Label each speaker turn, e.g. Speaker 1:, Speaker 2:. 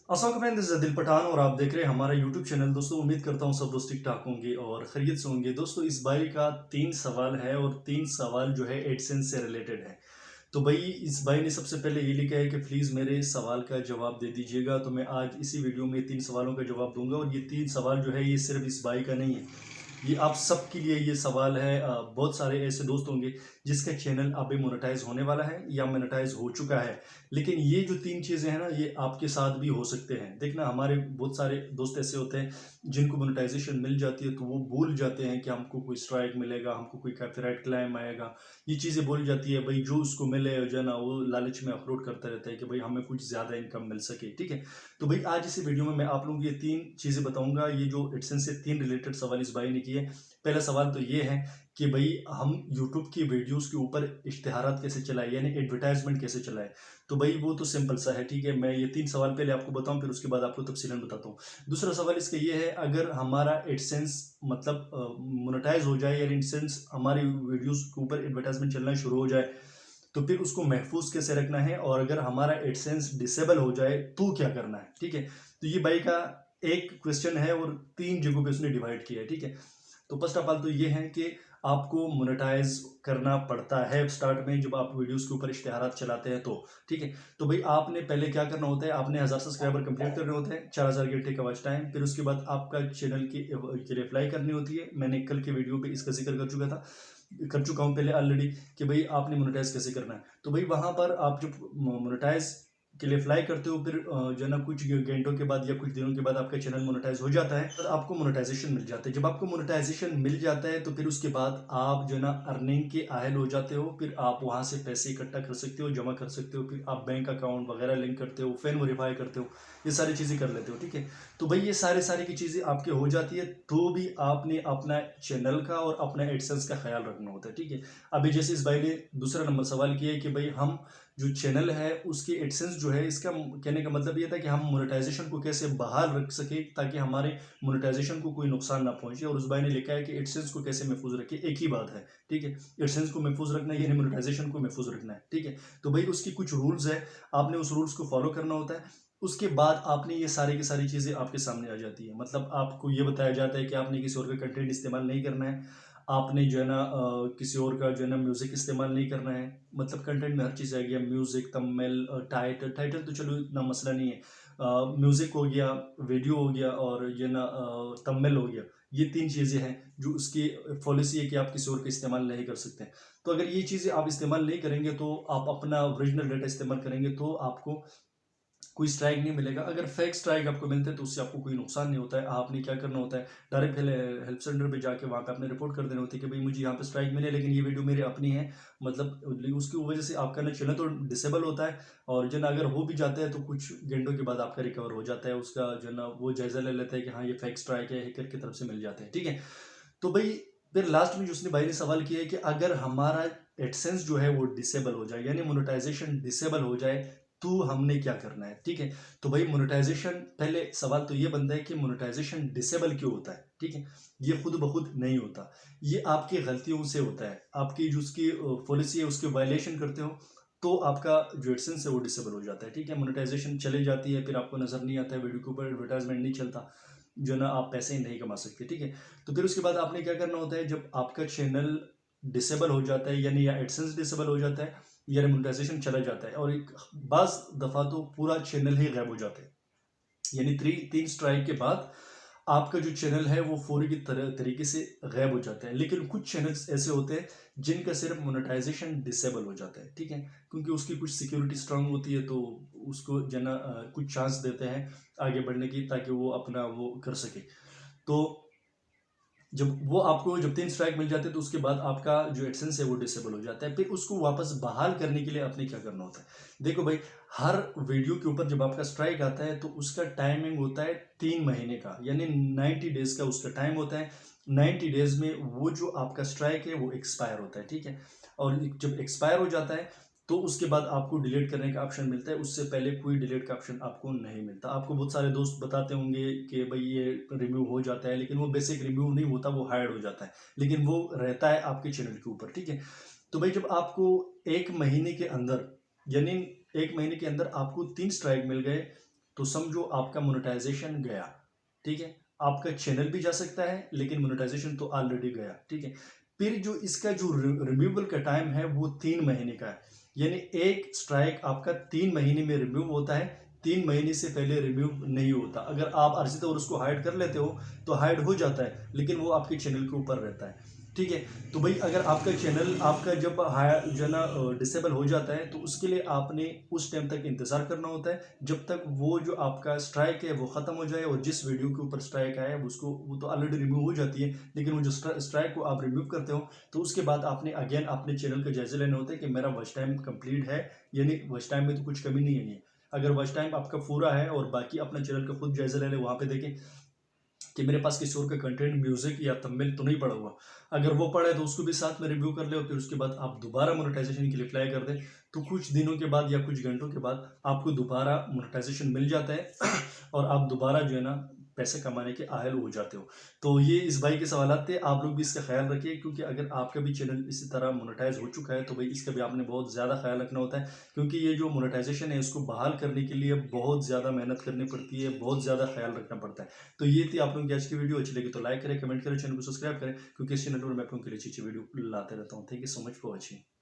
Speaker 1: अस्सलाम वालेकुम, this is दिल पठान और आप देख रहे हैं हमारा यूट्यूब चैनल। दोस्तों उम्मीद करता हूँ सब दोस्त ठीक ठाक होंगे और खैरियत से होंगे। दोस्तों इस भाई का 3 सवाल है और 3 सवाल जो है एडसेंस से रिलेटेड है। तो भाई इस भाई ने सबसे पहले ये लिखा है कि प्लीज़ मेरे सवाल का जवाब दे दीजिएगा। तो मैं आज इसी वीडियो में 3 सवालों का जवाब दूँगा और ये 3 सवाल जो है ये सिर्फ़ इस भाई का नहीं है, ये आप सबके लिए ये सवाल है। बहुत सारे ऐसे दोस्त होंगे जिसका चैनल अभी मोनेटाइज होने वाला है या मोनेटाइज हो चुका है, लेकिन ये जो 3 चीज़ें हैं ना ये आपके साथ भी हो सकते हैं। देखना हमारे बहुत सारे दोस्त ऐसे होते हैं जिनको मोनेटाइजेशन मिल जाती है तो वो भूल जाते हैं कि हमको कोई स्ट्राइक मिलेगा, हमको कोई कॉपीराइट क्लेम आएगा, ये चीज़ें भूल जाती है। भाई जो उसको मिले जो है ना वो लालच में अखरोट करता रहता है कि भाई हमें कुछ ज़्यादा इनकम मिल सके, ठीक है। तो भाई आज इसी वीडियो में मैं आप लोगों को ये 3 चीज़ें बताऊंगा। ये जो एडसेंस से 3 रिलेटेड सवाल इस भाई ने किए। पहला सवाल तो ये है कि भाई हम यूट्यूब की वीडियोस के ऊपर इश्तिहारात कैसे चलाएं, यानी एडवर्टाइजमेंट कैसे चलाएं। तो भाई वो तो सिंपल सा है, ठीक है। मैं ये 3 सवाल पहले आपको बताऊं फिर उसके बाद आपको तफसीलन बताता हूँ। दूसरा सवाल इसका ये है, अगर हमारा एडसेंस मतलब मोनेटाइज हो जाए या एडसेंस हमारी वीडियोस के ऊपर एडवर्टाइजमेंट चलना शुरू हो जाए तो फिर उसको महफूज कैसे रखना है, और अगर हमारा एडसेंस डिसेबल हो जाए तो क्या करना है, ठीक है। तो ये भाई का एक क्वेश्चन है और 3 जगहों पे उसने डिवाइड किया है, ठीक है। तो फर्स्ट ऑफ ऑल तो ये है कि आपको मोनेटाइज करना पड़ता है स्टार्ट में जब आप वीडियोस के ऊपर इश्तिहारात चलाते हैं तो, ठीक है। तो भाई आपने पहले क्या करना होता है, आपने 1000 सब्सक्राइबर कंप्लीट करने होते हैं, 4000 घंटे का वॉच टाइम, फिर उसके बाद आपका चैनल के लिए अप्लाई करनी होती है। मैंने कल के वीडियो पे इसका जिक्र कर चुका हूँ पहले ऑलरेडी कि भाई आपने मोनेटाइज कैसे करना है। तो भाई वहां पर आप जब मोनेटाइज के लिए अप्लाई करते हो फिर जो है ना कुछ घंटों के बाद या कुछ दिनों के बाद आपका चैनल मोनेटाइज हो जाता है, तो आपको मोनेटाइजेशन मिल जाता है। जब आपको मोनेटाइजेशन मिल जाता है तो फिर उसके बाद आप जो है ना अर्निंग के अहल हो जाते हो। फिर आप वहां से पैसे इकट्ठा कर सकते हो, जमा कर सकते हो, फिर आप बैंक अकाउंट वगैरह लिंक करते हो, फैन वेरीफाई करते हो, ये सारी चीज़ें कर लेते हो, ठीक है। तो भाई ये सारी की चीज़ें आपके हो जाती है तो भी आपने अपना चैनल का और अपना एडसेंस का ख्याल रखना होता है, ठीक है। अभी जैसे इस भाई ने दूसरा नंबर सवाल किया है कि भाई हम जो चैनल है उसके एडसेंस जो है, इसका कहने का मतलब ये था कि हम मोनेटाइजेशन को कैसे बहाल रख सके ताकि हमारे मोनेटाइजेशन को कोई नुकसान ना पहुंचे। और उस भाई ने लिखा है कि एडसेंस को कैसे महफूज रखे, एक ही बात है, ठीक है। एडसेंस को महफूज रखना है यानी मोनेटाइजेशन को महफूज रखना है, ठीक है। तो भाई उसकी कुछ रूल्स है, आपने उस रूल्स को फॉलो करना होता है। उसके बाद आपने ये सारी की सारी चीज़ें आपके सामने आ जाती है। मतलब आपको ये बताया जाता है कि आपने किसी और का कंटेंट इस्तेमाल नहीं करना है, आपने जो है ना किसी और का जो है ना म्यूज़िक इस्तेमाल नहीं करना है। मतलब कंटेंट में हर चीज़ आ गया, म्यूज़िक, थंबनेल, टाइटल। टाइटल तो चलो इतना मसला नहीं है, म्यूज़िक हो गया, वीडियो हो गया और ये ना थंबनेल हो गया। ये 3 चीज़ें हैं जो उसकी पॉलिसी है कि आप किसी और का इस्तेमाल नहीं कर सकते। तो अगर ये चीज़ें आप इस्तेमाल नहीं करेंगे तो आप अपना ओरिजिनल डाटा इस्तेमाल करेंगे तो आपको कोई स्ट्राइक नहीं मिलेगा। अगर फेक स्ट्राइक आपको मिलते हैं तो उससे आपको कोई नुकसान नहीं होता है। आपने क्या करना होता है, डायरेक्ट हेल्प सेंटर पे जाके वहाँ पे आपने रिपोर्ट कर देनी होती है कि भाई मुझे यहाँ पे स्ट्राइक मिले लेकिन ये वीडियो मेरी अपनी है। मतलब उसकी वजह से आपका ना चैनल तो डिसेबल होता है और जो ना अगर हो भी जाता है तो कुछ घंटों के बाद आपका रिकवर हो जाता है। उसका जो ना वो जायजा ले लेता है कि हाँ ये फेक स्ट्राइक है, हैकर की तरफ से मिल जाते हैं, ठीक है। तो भाई फिर लास्ट में जो उसने भाई ने सवाल किया है कि अगर हमारा एडसेंस जो है वो डिसेबल हो जाए यानी मोनेटाइजेशन डिसेबल हो जाए तो हमने क्या करना है, ठीक है। तो भाई मोनेटाइजेशन, पहले सवाल तो ये बनता है कि मोनेटाइजेशन डिसेबल क्यों होता है, ठीक है। ये खुद ब खुद नहीं होता, ये आपकी गलतियों से होता है। आपकी जो उसकी पॉलिसी है उसके वायलेशन करते हो तो आपका जो एडसेंस है वो डिसेबल हो जाता है, ठीक है। मोनेटाइजेशन चली जाती है, फिर आपको नजर नहीं आता है, वीडियो के ऊपर एडवर्टाइजमेंट नहीं चलता, जो ना आप पैसे नहीं कमा सकते, ठीक है। तो फिर उसके बाद आपने क्या करना होता है, जब आपका चैनल डिसेबल हो जाता है यानी या एडसेंस डिसेबल हो जाता है या मोनेटाइजेशन चला जाता है और एक बाज दफ़ा तो पूरा चैनल ही गायब हो जाता है, यानी 3 स्ट्राइक के बाद आपका जो चैनल है वो फौरी की तरीके से गायब हो जाता है। लेकिन कुछ चैनल्स ऐसे होते हैं जिनका सिर्फ मोनेटाइजेशन डिसेबल हो जाता है, ठीक है। क्योंकि उसकी कुछ सिक्योरिटी स्ट्रांग होती है तो उसको जना कुछ चांस देते हैं आगे बढ़ने की ताकि वो अपना वो कर सके। तो जब 3 स्ट्राइक मिल जाते हैं तो उसके बाद आपका जो एडसेंस है वो डिसेबल हो जाता है। फिर उसको वापस बहाल करने के लिए आपने क्या करना होता है, देखो भाई हर वीडियो के ऊपर जब आपका स्ट्राइक आता है तो उसका टाइमिंग होता है 3 महीने का, यानी 90 डेज का उसका टाइम होता है। 90 डेज में वो जो आपका स्ट्राइक है वो एक्सपायर होता है, ठीक है। और जब एक्सपायर हो जाता है तो उसके बाद आपको डिलीट करने का ऑप्शन मिलता है, उससे पहले कोई डिलीट का ऑप्शन आपको नहीं मिलता। आपको बहुत सारे दोस्त बताते होंगे कि भाई ये रिमूव हो जाता है, लेकिन वो बेसिक रिमूव नहीं होता, वो हाइड हो जाता है, लेकिन वो रहता है आपके चैनल के ऊपर, ठीक है। तो भाई जब आपको 1 महीने के अंदर यानी 1 महीने के अंदर आपको 3 स्ट्राइक मिल गए तो समझो आपका मोनेटाइजेशन गया, ठीक है। आपका चैनल भी जा सकता है लेकिन मोनेटाइजेशन तो ऑलरेडी गया, ठीक है। फिर जो इसका जो रिमूवल का टाइम है वो 3 महीने का है, यानी एक स्ट्राइक आपका 3 महीने में रिमूव होता है, 3 महीने से पहले रिमूव नहीं होता। अगर आप अर्जी तौर उसको हाइड कर लेते हो तो हाइड हो जाता है, लेकिन वो आपके चैनल के ऊपर रहता है, ठीक है। तो भाई अगर आपका चैनल आपका जब जो है ना डिसेबल हो जाता है तो उसके लिए आपने उस टाइम तक इंतज़ार करना होता है जब तक वो जो आपका स्ट्राइक है वो ख़त्म हो जाए। और जिस वीडियो के ऊपर स्ट्राइक आया है उसको वो तो ऑलरेडी रिमूव हो जाती है, लेकिन वो जो स्ट्राइक को आप रिमूव करते हो तो उसके बाद आपने अगेन अपने चैनल का जायजा लेना होता है कि मेरा वॉच टाइम कंप्लीट है, यानी वॉच टाइम में तो कुछ कमी नहीं है नहीं। अगर वॉच टाइम आपका पूरा है और बाकी अपना चैनल का खुद जायजा ले लें, वहाँ पे देखें कि मेरे पास किसी और का कंटेंट म्यूजिक या थंबनेल तो नहीं पड़ा हुआ। अगर वो पड़ा है तो उसको भी साथ में रिव्यू कर ले और फिर उसके बाद आप दोबारा मोनेटाइजेशन के लिए अप्लाई कर दें, तो कुछ दिनों के बाद या कुछ घंटों के बाद आपको दोबारा मोनेटाइजेशन मिल जाता है और आप दोबारा जो है ना पैसे कमाने के अहल हो जाते हो। तो ये इस भाई के सवाल थे, आप लोग भी इसका ख्याल रखिए, क्योंकि अगर आपका भी चैनल इसी तरह मोनेटाइज हो चुका है तो भाई इसका भी आपने बहुत ज़्यादा ख्याल रखना होता है, क्योंकि ये जो मोनेटाइजेशन है इसको बहाल करने के लिए बहुत ज़्यादा मेहनत करनी पड़ती है, बहुत ज़्यादा ख्याल रखना पड़ता है। तो ये थी आप लोगों की आज की वीडियो, अच्छी लगी तो लाइक करें, कमेंट करें, चैनल को सब्सक्राइब करें, क्योंकि इस चैनल पर मैं आप लोगों के लिए अच्छी वीडियो लाते रहता हूँ। Thank you so much for watching.